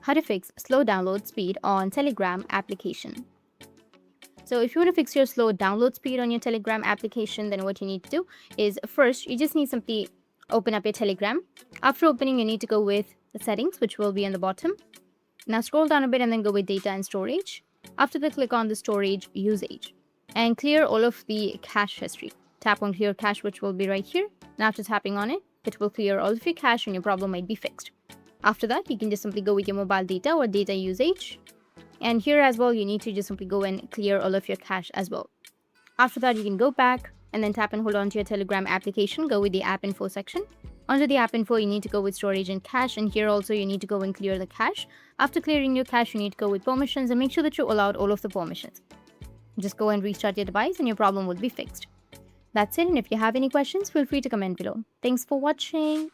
how to fix slow download speed on Telegram application. So if you want to fix your slow download speed on your Telegram application, then what you need to do is first, you just need simply open up your Telegram. After opening, you need to go with the settings, which will be on the bottom. Now scroll down a bit and then go with data and storage. After that, click on the storage usage and clear all of the cache history. Tap on clear cache, which will be right here. Now after tapping on it, it will clear all of your cache and your problem might be fixed. After that, you can just simply go with your mobile data or data usage. And here as well, you need to just simply go and clear all of your cache as well. After that, you can go back and then tap and hold on to your Telegram application. Go with the app info section. Under the app info, you need to go with storage and cache. And here also, you need to go and clear the cache. After clearing your cache, you need to go with permissions and make sure that you allowed all of the permissions. Just go and restart your device and your problem will be fixed. That's it. And if you have any questions, feel free to comment below. Thanks for watching.